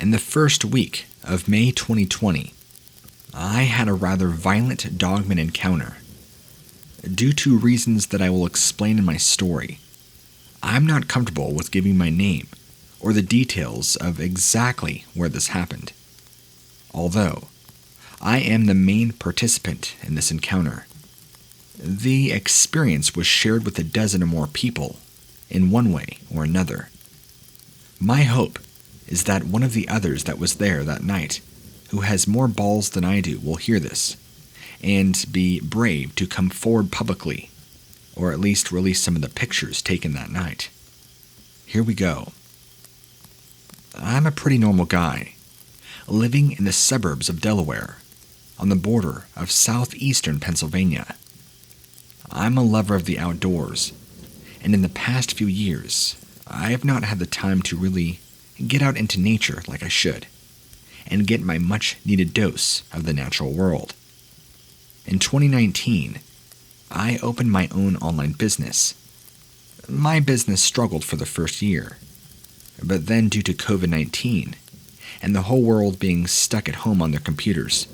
In the first week of May 2020, I had a rather violent Dogman encounter. Due to reasons that I will explain in my story, I'm not comfortable with giving my name or the details of exactly where this happened. Although, I am the main participant in this encounter. The experience was shared with a dozen or more people in one way or another. My hope is that one of the others that was there that night, who has more balls than I do, will hear this and be brave to come forward publicly, or at least release some of the pictures taken that night. Here we go. I'm a pretty normal guy, living in the suburbs of Delaware, on the border of southeastern Pennsylvania. I'm a lover of the outdoors, and in the past few years, I have not had the time to really get out into nature like I should, and get my much-needed dose of the natural world. In 2019, I opened my own online business. My business struggled for the first year, but then due to COVID-19 and the whole world being stuck at home on their computers,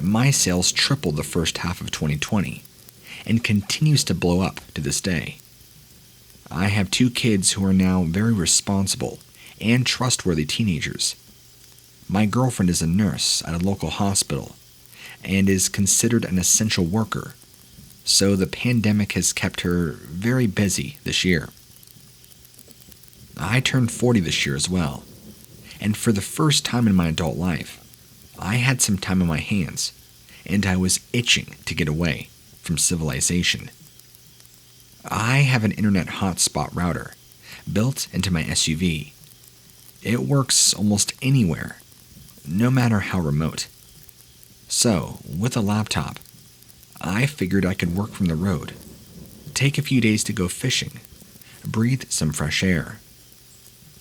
my sales tripled the first half of 2020 and continues to blow up to this day. I have 2 kids who are now very responsible and trustworthy teenagers. My girlfriend is a nurse at a local hospital and is considered an essential worker, so the pandemic has kept her very busy this year. I turned 40 this year as well, and for the first time in my adult life, I had some time on my hands, and I was itching to get away from civilization. I have an internet hotspot router built into my SUV. It works almost anywhere, no matter how remote. So, with a laptop, I figured I could work from the road, take a few days to go fishing, breathe some fresh air.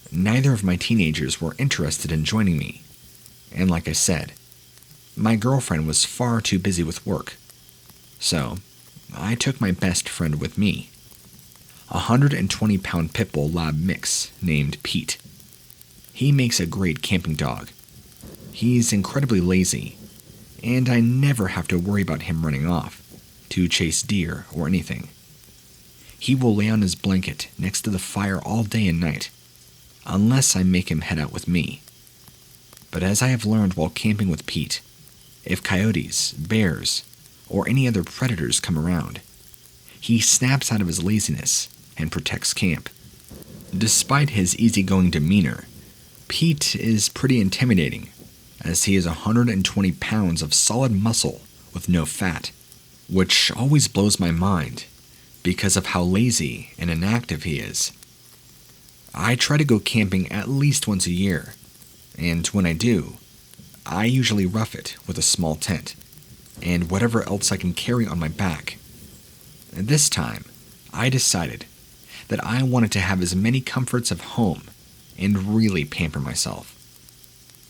Neither of my teenagers were interested in joining me, and like I said, my girlfriend was far too busy with work. So, I took my best friend with me, a 120-pound pit bull lab mix named Pete. He makes a great camping dog. He's incredibly lazy, and I never have to worry about him running off to chase deer or anything. He will lay on his blanket next to the fire all day and night, unless I make him head out with me. But as I have learned while camping with Pete, if coyotes, bears, or any other predators come around, he snaps out of his laziness and protects camp. Despite his easygoing demeanor, Pete is pretty intimidating, as he is 120 pounds of solid muscle with no fat, which always blows my mind because of how lazy and inactive he is. I try to go camping at least once a year, and when I do, I usually rough it with a small tent and whatever else I can carry on my back. This time, I decided that I wanted to have as many comforts of home and really pamper myself.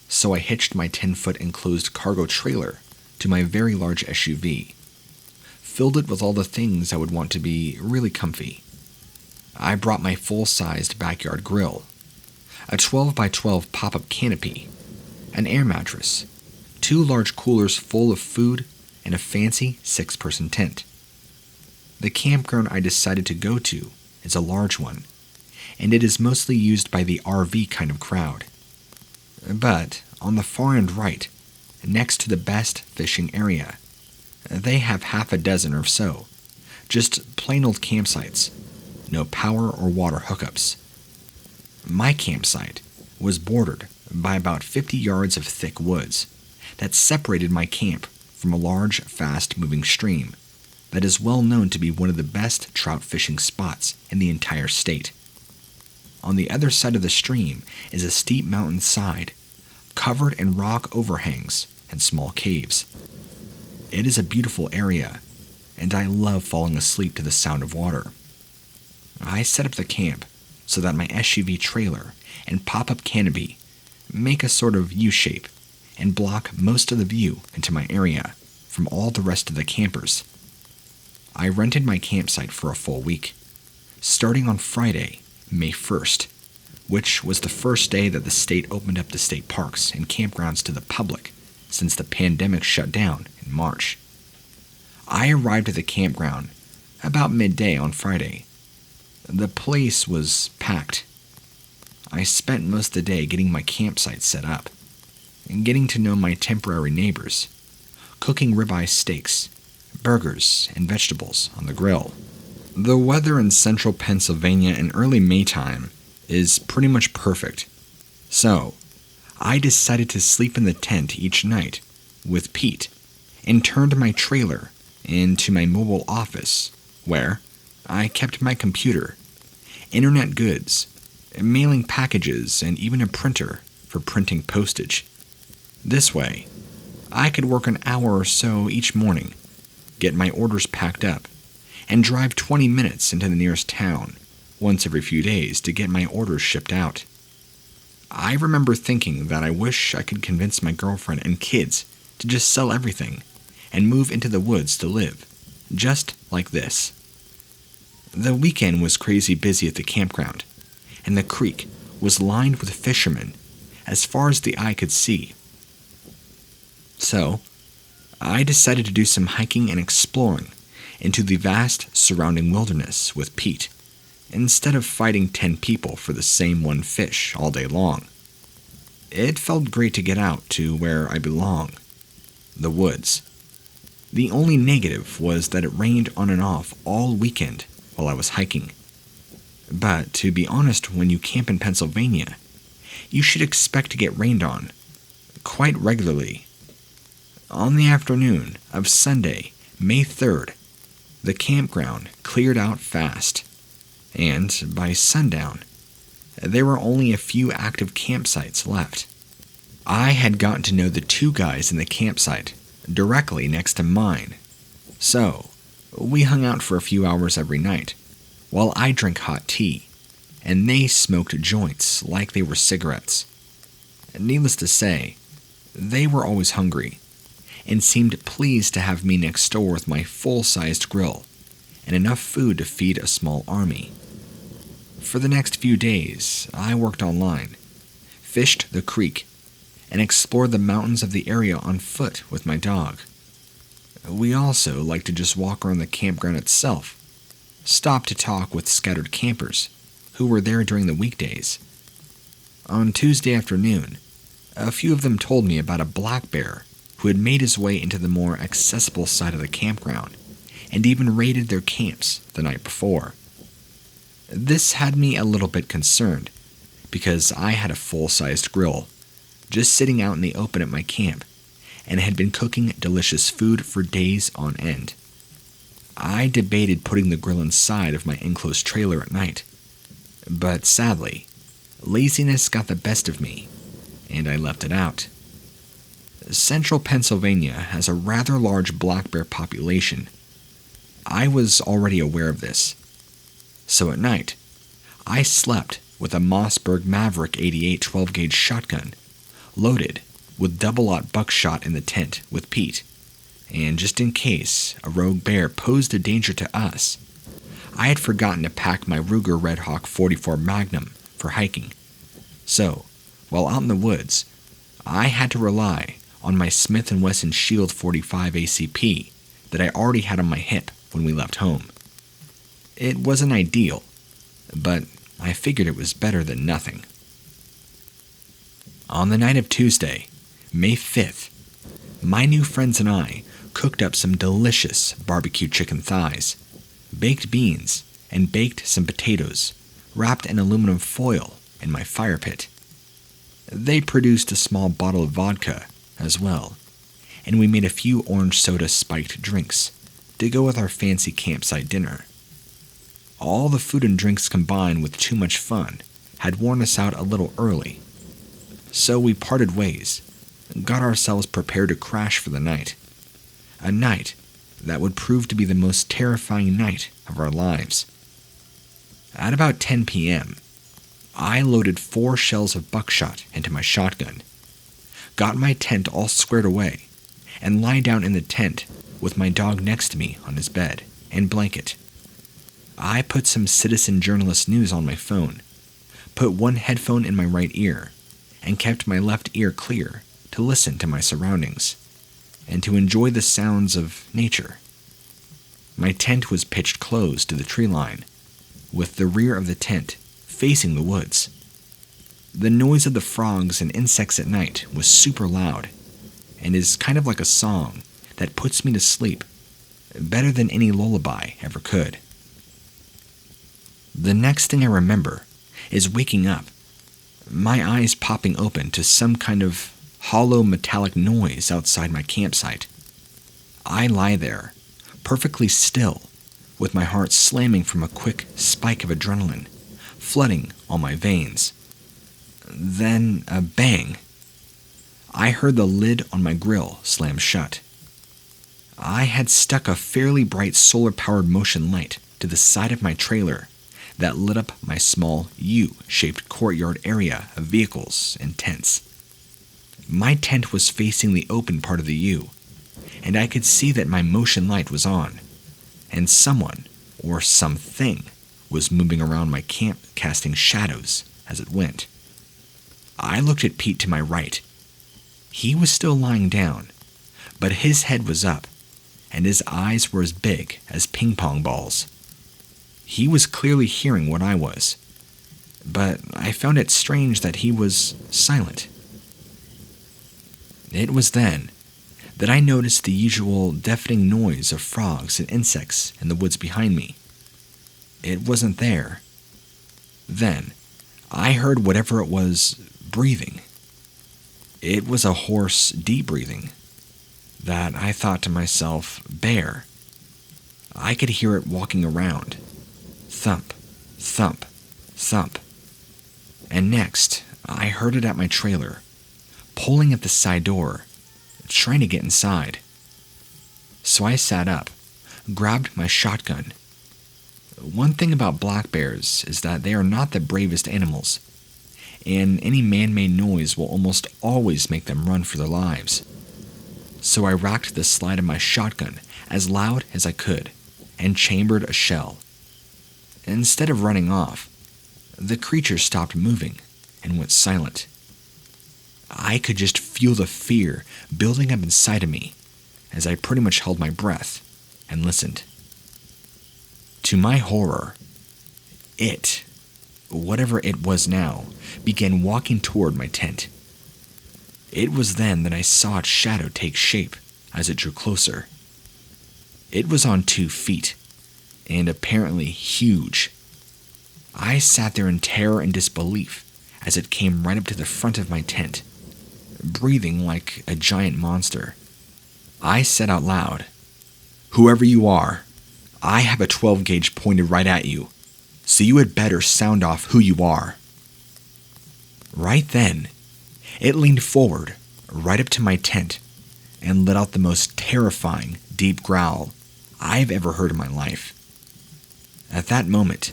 So I hitched my 10-foot enclosed cargo trailer to my very large SUV, filled it with all the things I would want to be really comfy. I brought my full-sized backyard grill, a 12x12 pop-up canopy, an air mattress, 2 large coolers full of food, and a fancy 6-person tent. The campground I decided to go to is a large one, and it is mostly used by the RV kind of crowd. But on the far end right, next to the best fishing area, they have half a dozen or so, just plain old campsites, no power or water hookups. My campsite was bordered by about 50 yards of thick woods that separated my camp from a large, fast-moving stream that is well known to be one of the best trout fishing spots in the entire state. On the other side of the stream is a steep mountain side, covered in rock overhangs and small caves. It is a beautiful area, and I love falling asleep to the sound of water. I set up the camp so that my SUV trailer and pop-up canopy make a sort of U-shape and block most of the view into my area from all the rest of the campers. I rented my campsite for a full week, starting on Friday, May 1st, which was the first day that the state opened up the state parks and campgrounds to the public since the pandemic shut down in March. I arrived at the campground about midday on Friday. The place was packed. I spent most of the day getting my campsite set up and getting to know my temporary neighbors, cooking ribeye steaks, burgers, and vegetables on the grill. The weather in central Pennsylvania in early May time is pretty much perfect, so I decided to sleep in the tent each night with Pete and turned my trailer into my mobile office where I kept my computer, internet goods, mailing packages, and even a printer for printing postage. This way, I could work an hour or so each morning, get my orders packed up, and drive 20 minutes into the nearest town once every few days to get my orders shipped out. I remember thinking that I wish I could convince my girlfriend and kids to just sell everything and move into the woods to live, just like this. The weekend was crazy busy at the campground, and the creek was lined with fishermen as far as the eye could see. So, I decided to do some hiking and exploring into the vast surrounding wilderness with Pete, instead of fighting 10 people for the same one fish all day long. It felt great to get out to where I belong, the woods. The only negative was that it rained on and off all weekend while I was hiking. But to be honest, when you camp in Pennsylvania, you should expect to get rained on quite regularly. On the afternoon of Sunday, May 3rd, the campground cleared out fast, and by sundown, there were only a few active campsites left. I had gotten to know the 2 guys in the campsite directly next to mine, so we hung out for a few hours every night while I drank hot tea, and they smoked joints like they were cigarettes. Needless to say, they were always hungry and seemed pleased to have me next door with my full-sized grill and enough food to feed a small army. For the next few days, I worked online, fished the creek, and explored the mountains of the area on foot with my dog. We also liked to just walk around the campground itself, stop to talk with scattered campers who were there during the weekdays. On Tuesday afternoon, a few of them told me about a black bear who had made his way into the more accessible side of the campground and even raided their camps the night before. This had me a little bit concerned because I had a full-sized grill just sitting out in the open at my camp and had been cooking delicious food for days on end. I debated putting the grill inside of my enclosed trailer at night, but sadly, laziness got the best of me, and I left it out. Central Pennsylvania has a rather large black bear population. I was already aware of this. So at night, I slept with a Mossberg Maverick 88 12-gauge shotgun, loaded with double-aught buckshot in the tent with Pete, and just in case a rogue bear posed a danger to us, I had forgotten to pack my Ruger Red Hawk 44 Magnum for hiking. So, while out in the woods, I had to rely on my Smith & Wesson Shield 45 ACP that I already had on my hip when we left home. It wasn't ideal, but I figured it was better than nothing. On the night of Tuesday, May 5th, my new friends and I cooked up some delicious barbecue chicken thighs, baked beans, and baked some potatoes wrapped in aluminum foil in my fire pit. They produced a small bottle of vodka as well, and we made a few orange soda spiked drinks to go with our fancy campsite dinner. All the food and drinks combined with too much fun had worn us out a little early, so we parted ways and got ourselves prepared to crash for the night. A night that would prove to be the most terrifying night of our lives. At about 10 p.m., I loaded 4 shells of buckshot into my shotgun, got my tent all squared away, and lie down in the tent with my dog next to me on his bed and blanket. I put some Citizen Journalist news on my phone, put one headphone in my right ear, and kept my left ear clear to listen to my surroundings and to enjoy the sounds of nature. My tent was pitched close to the tree line, with the rear of the tent facing the woods. The noise of the frogs and insects at night was super loud and is kind of like a song that puts me to sleep better than any lullaby ever could. The next thing I remember is waking up, my eyes popping open to some kind of hollow metallic noise outside my campsite. I lie there, perfectly still, with my heart slamming from a quick spike of adrenaline, flooding all my veins. Then a bang. I heard the lid on my grill slam shut. I had stuck a fairly bright solar-powered motion light to the side of my trailer that lit up my small U-shaped courtyard area of vehicles and tents. My tent was facing the open part of the U, and I could see that my motion light was on, and someone, or something, was moving around my camp casting shadows as it went. I looked at Pete to my right. He was still lying down, but his head was up, and his eyes were as big as ping pong balls. He was clearly hearing what I was, but I found it strange that he was silent. It was then that I noticed the usual deafening noise of frogs and insects in the woods behind me. It wasn't there. Then, I heard whatever it was breathing. It was a hoarse, deep breathing that I thought to myself, bear. I could hear it walking around. Thump, thump, thump. And next, I heard it at my trailer, pulling at the side door, trying to get inside. So I sat up, grabbed my shotgun. One thing about black bears is that they are not the bravest animals, and any man-made noise will almost always make them run for their lives. So I racked the slide of my shotgun as loud as I could and chambered a shell. Instead of running off, the creature stopped moving and went silent. I could just feel the fear building up inside of me as I pretty much held my breath and listened. To my horror, it, whatever it was now, began walking toward my tent. It was then that I saw its shadow take shape as it drew closer. It was on 2 feet, and apparently huge. I sat there in terror and disbelief as it came right up to the front of my tent, breathing like a giant monster. I said out loud, "Whoever you are, I have a 12 gauge pointed right at you, so you had better sound off who you are." Right then, it leaned forward, right up to my tent, and let out the most terrifying, deep growl I've ever heard in my life. At that moment,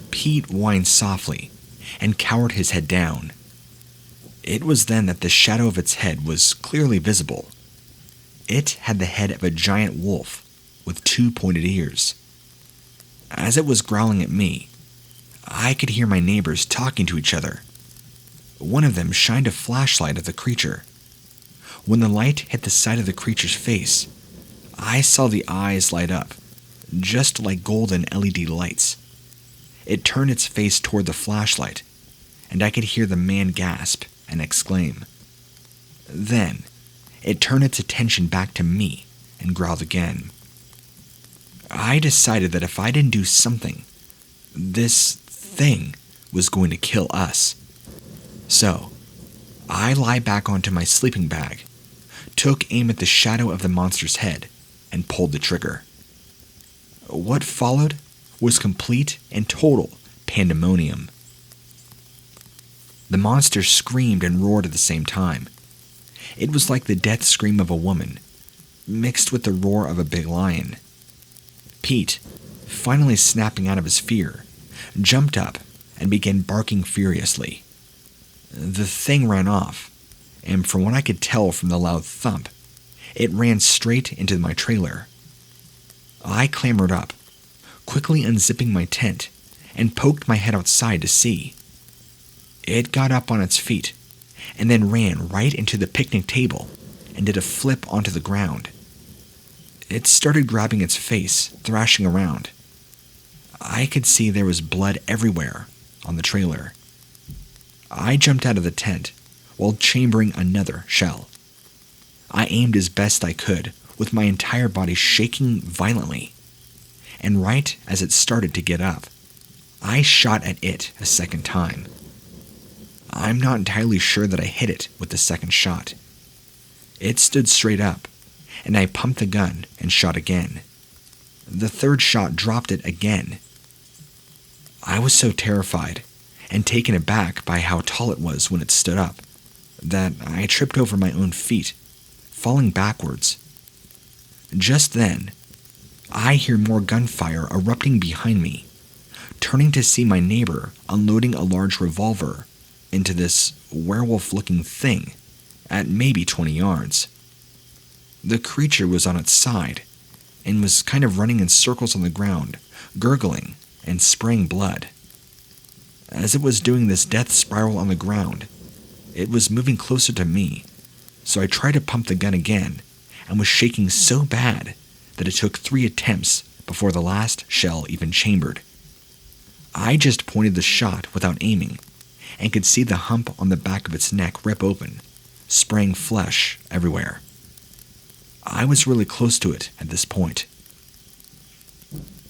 Pete whined softly and cowered his head down. It was then that the shadow of its head was clearly visible. It had the head of a giant wolf with 2 pointed ears. As it was growling at me, I could hear my neighbors talking to each other. One of them shined a flashlight at the creature. When the light hit the side of the creature's face, I saw the eyes light up, just like golden LED lights. It turned its face toward the flashlight, and I could hear the man gasp and exclaim. Then, it turned its attention back to me and growled again. I decided that if I didn't do something, this thing was going to kill us. So, I lie back onto my sleeping bag, took aim at the shadow of the monster's head, and pulled the trigger. What followed was complete and total pandemonium. The monster screamed and roared at the same time. It was like the death scream of a woman, mixed with the roar of a big lion. Pete, finally snapping out of his fear, jumped up and began barking furiously. The thing ran off, and from what I could tell from the loud thump, it ran straight into my trailer. I clambered up, quickly unzipping my tent, and poked my head outside to see. It got up on its feet and then ran right into the picnic table and did a flip onto the ground. It started grabbing its face, thrashing around. I could see there was blood everywhere on the trailer. I jumped out of the tent while chambering another shell. I aimed as best I could, with my entire body shaking violently. And right as it started to get up, I shot at it a second time. I'm not entirely sure that I hit it with the second shot. It stood straight up, and I pumped the gun and shot again. The third shot dropped it again. I was so terrified and taken aback by how tall it was when it stood up that I tripped over my own feet, falling backwards. Just then, I hear more gunfire erupting behind me, turning to see my neighbor unloading a large revolver into this werewolf-looking thing at maybe 20 yards. The creature was on its side and was kind of running in circles on the ground, gurgling and spraying blood. As it was doing this death spiral on the ground, it was moving closer to me, so I tried to pump the gun again and was shaking so bad that it took 3 attempts before the last shell even chambered. I just pointed the shot without aiming and could see the hump on the back of its neck rip open, spraying flesh everywhere. I was really close to it at this point.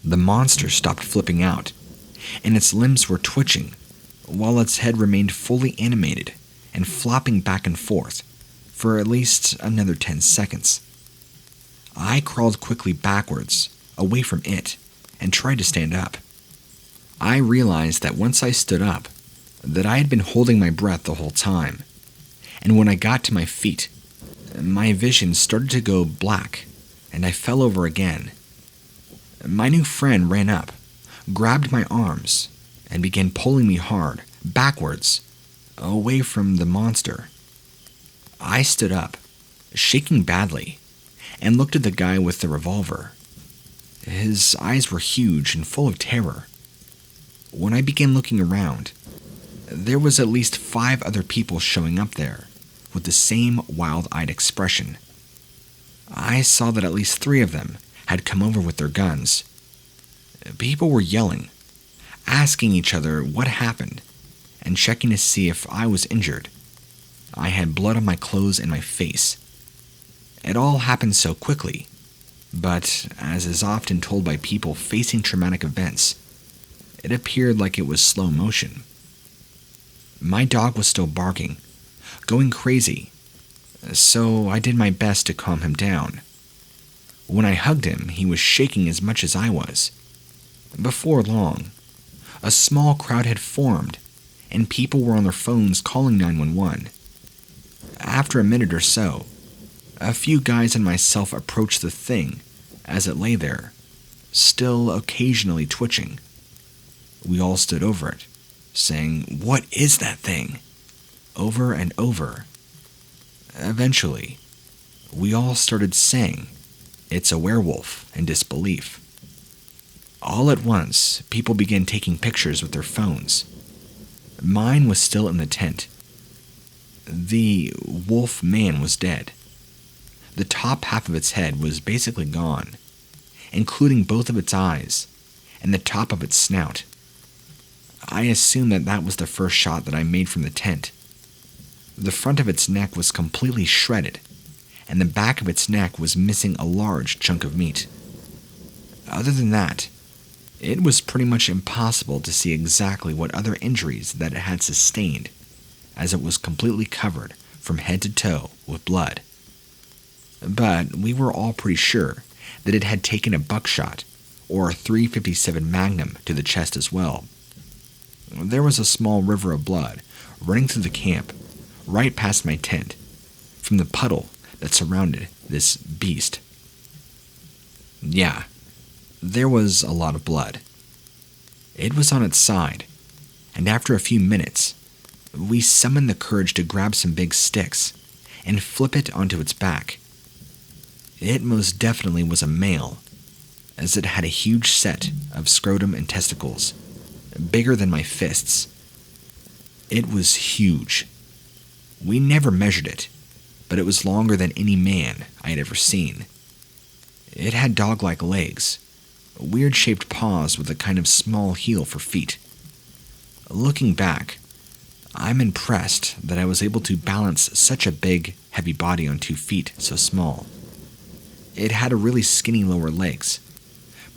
The monster stopped flipping out, and its limbs were twitching, while its head remained fully animated and flopping back and forth for at least another 10 seconds. I crawled quickly backwards, away from it, and tried to stand up. I realized that once I stood up, that I had been holding my breath the whole time, and when I got to my feet, my vision started to go black, and I fell over again. My new friend ran up, grabbed my arms, and began pulling me hard, backwards, away from the monster. I stood up, shaking badly, and looked at the guy with the revolver. His eyes were huge and full of terror. When I began looking around, there was at least 5 other people showing up there with the same wild-eyed expression. I saw that at least 3 of them had come over with their guns. People were yelling, asking each other what happened, and checking to see if I was injured. I had blood on my clothes and my face. It all happened so quickly, but as is often told by people facing traumatic events, it appeared like it was slow motion. My dog was still barking, going crazy, so I did my best to calm him down. When I hugged him, he was shaking as much as I was. Before long, a small crowd had formed, and people were on their phones calling 911. After a minute or so, a few guys and myself approached the thing as it lay there, still occasionally twitching. We all stood over it, saying, "What is that thing?" over and over. Eventually, we all started saying, "It's a werewolf," in disbelief. All at once, people began taking pictures with their phones. Mine was still in the tent. The wolf man was dead. The top half of its head was basically gone, including both of its eyes and the top of its snout. I assume that was the first shot that I made from the tent. The front of its neck was completely shredded, and the back of its neck was missing a large chunk of meat. Other than that, it was pretty much impossible to see exactly what other injuries that it had sustained, as it was completely covered from head to toe with blood. But we were all pretty sure that it had taken a buckshot or a .357 Magnum to the chest as well. There was a small river of blood running through the camp, right past my tent, from the puddle that surrounded this beast. Yeah, there was a lot of blood. It was on its side, and after a few minutes, we summoned the courage to grab some big sticks and flip it onto its back. It most definitely was a male, as it had a huge set of scrotum and testicles, bigger than my fists. It was huge. We never measured it, but it was longer than any man I had ever seen. It had dog-like legs, weird-shaped paws with a kind of small heel for feet. Looking back, I'm impressed that I was able to balance such a big, heavy body on 2 feet so small. It had a really skinny lower legs,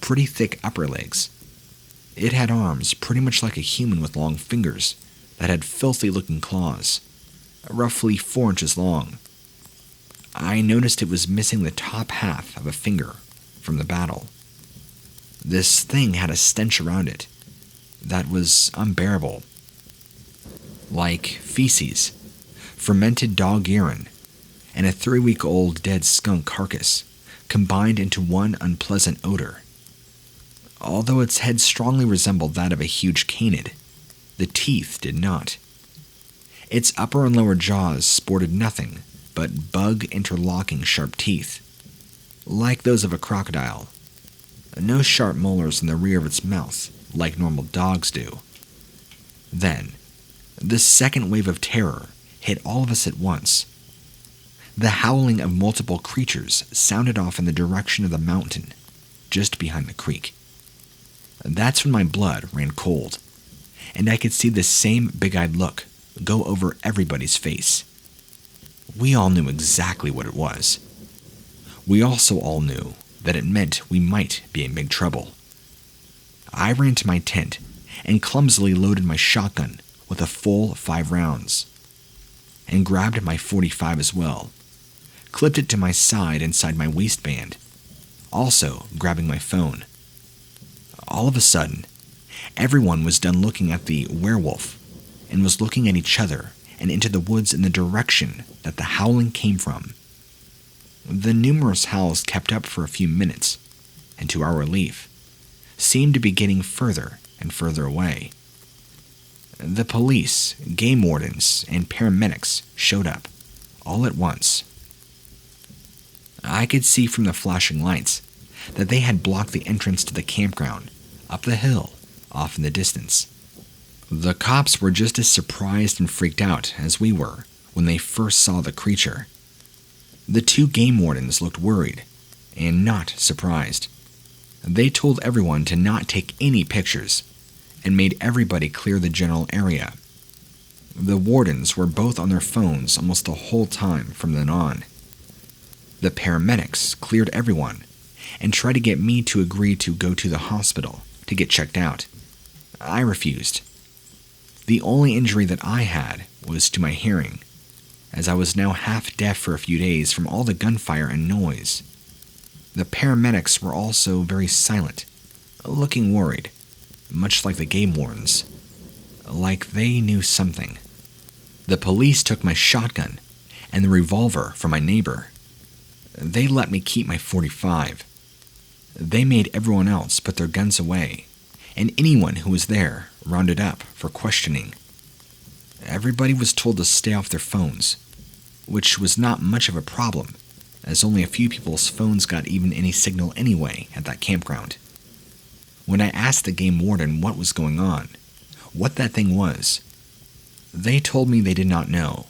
pretty thick upper legs. It had arms pretty much like a human with long fingers that had filthy-looking claws, roughly 4 inches long. I noticed it was missing the top half of a finger from the battle. This thing had a stench around it that was unbearable, like feces, fermented dog urine, and a 3-week-old dead skunk carcass combined into one unpleasant odor. Although its head strongly resembled that of a huge canid, the teeth did not. Its upper and lower jaws sported nothing but bug-interlocking sharp teeth, like those of a crocodile. No sharp molars in the rear of its mouth, like normal dogs do. Then, the second wave of terror hit all of us at once. The howling of multiple creatures sounded off in the direction of the mountain, just behind the creek. That's when my blood ran cold, and I could see the same big-eyed look go over everybody's face. We all knew exactly what it was. We also all knew that it meant we might be in big trouble. I ran to my tent and clumsily loaded my shotgun with a full 5 rounds, and grabbed my .45 as well, clipped it to my side inside my waistband, also grabbing my phone. All of a sudden, everyone was done looking at the werewolf and was looking at each other and into the woods in the direction that the howling came from. The numerous howls kept up for a few minutes, and to our relief, seemed to be getting further and further away. The police, game wardens, and paramedics showed up, all at once. I could see from the flashing lights that they had blocked the entrance to the campground, up the hill, off in the distance. The cops were just as surprised and freaked out as we were when they first saw the creature. The 2 game wardens looked worried and not surprised. They told everyone to not take any pictures and made everybody clear the general area. The wardens were both on their phones almost the whole time from then on. The paramedics cleared everyone and tried to get me to agree to go to the hospital to get checked out. I refused. The only injury that I had was to my hearing, as I was now half deaf for a few days from all the gunfire and noise. The paramedics were also very silent, looking worried, much like the game wardens, like they knew something. The police took my shotgun and the revolver from my neighbor. They let me keep my .45. They made everyone else put their guns away, and anyone who was there rounded up for questioning. Everybody was told to stay off their phones, which was not much of a problem, as only a few people's phones got even any signal anyway at that campground. When I asked the game warden what was going on, what that thing was, they told me they did not know,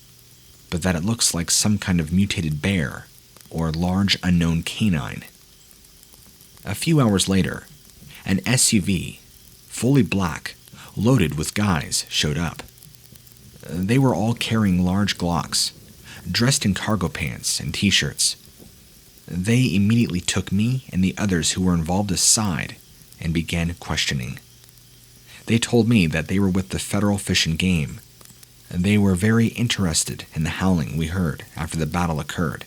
but that it looks like some kind of mutated bear or large unknown canine. A few hours later, an SUV, fully black, loaded with guys, showed up. They were all carrying large Glocks, dressed in cargo pants and t-shirts. They immediately took me and the others who were involved aside and began questioning. They told me that they were with the Federal Fish and Game, and they were very interested in the howling we heard after the battle occurred.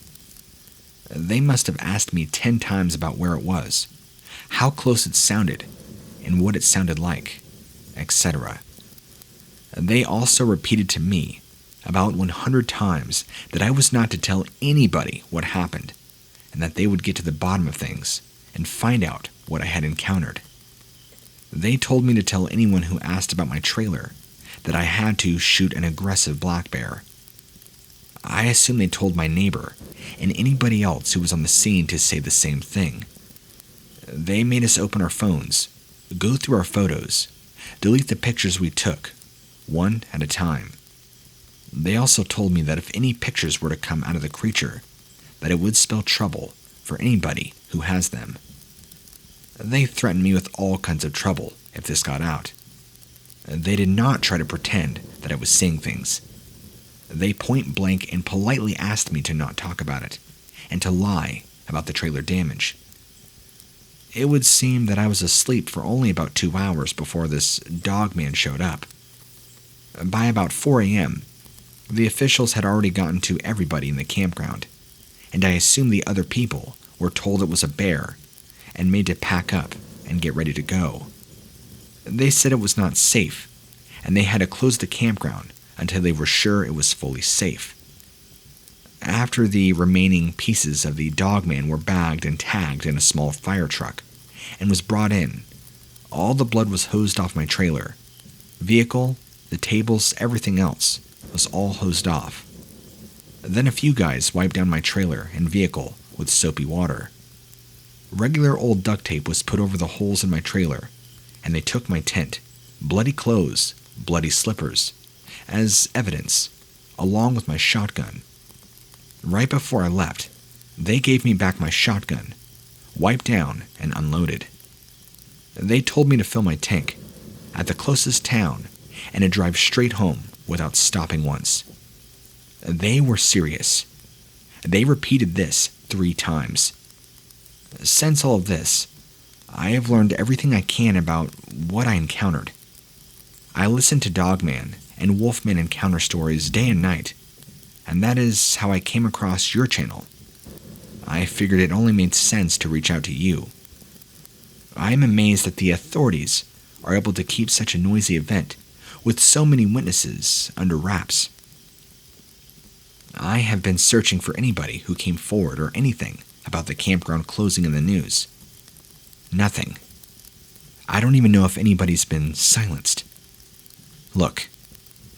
They must have asked me 10 times about where it was, how close it sounded, and what it sounded like, etc. They also repeated to me about 100 times that I was not to tell anybody what happened, and that they would get to the bottom of things and find out what I had encountered. They told me to tell anyone who asked about my trailer that I had to shoot an aggressive black bear. I assume they told my neighbor and anybody else who was on the scene to say the same thing. They made us open our phones, go through our photos, delete the pictures we took, one at a time. They also told me that if any pictures were to come out of the creature, that it would spell trouble for anybody who has them. They threatened me with all kinds of trouble if this got out. They did not try to pretend that I was seeing things. They point blank and politely asked me to not talk about it, and to lie about the trailer damage. It would seem that I was asleep for only about 2 hours before this Dogman showed up. By about 4 a.m., the officials had already gotten to everybody in the campground, and I assume the other people were told it was a bear and made to pack up and get ready to go. They said it was not safe, and they had to close the campground until they were sure it was fully safe. After the remaining pieces of the Dogman were bagged and tagged in a small fire truck and was brought in, all the blood was hosed off my trailer. Vehicle, the tables, everything else was all hosed off. Then a few guys wiped down my trailer and vehicle with soapy water. Regular old duct tape was put over the holes in my trailer, and they took my tent, bloody clothes, bloody slippers, as evidence, along with my shotgun. Right before I left, they gave me back my shotgun, wiped down and unloaded. They told me to fill my tank at the closest town and to drive straight home without stopping once. They were serious. They repeated this 3 times. Since all of this, I have learned everything I can about what I encountered. I listened to Dogman and Wolfman encounter stories day and night, and that is how I came across your channel. I figured it only made sense to reach out to you. I am amazed that the authorities are able to keep such a noisy event with so many witnesses under wraps. I have been searching for anybody who came forward or anything about the campground closing in the news. Nothing. I don't even know if anybody's been silenced. Look,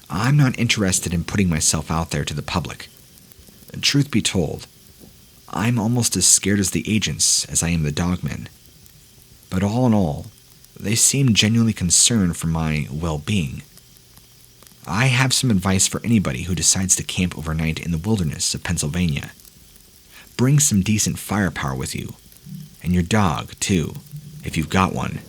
I'm not interested in putting myself out there to the public. Truth be told, I'm almost as scared as the agents as I am the Dogmen. But all in all, they seem genuinely concerned for my well-being. I have some advice for anybody who decides to camp overnight in the wilderness of Pennsylvania. Bring some decent firepower with you, and your dog, too, if you've got one.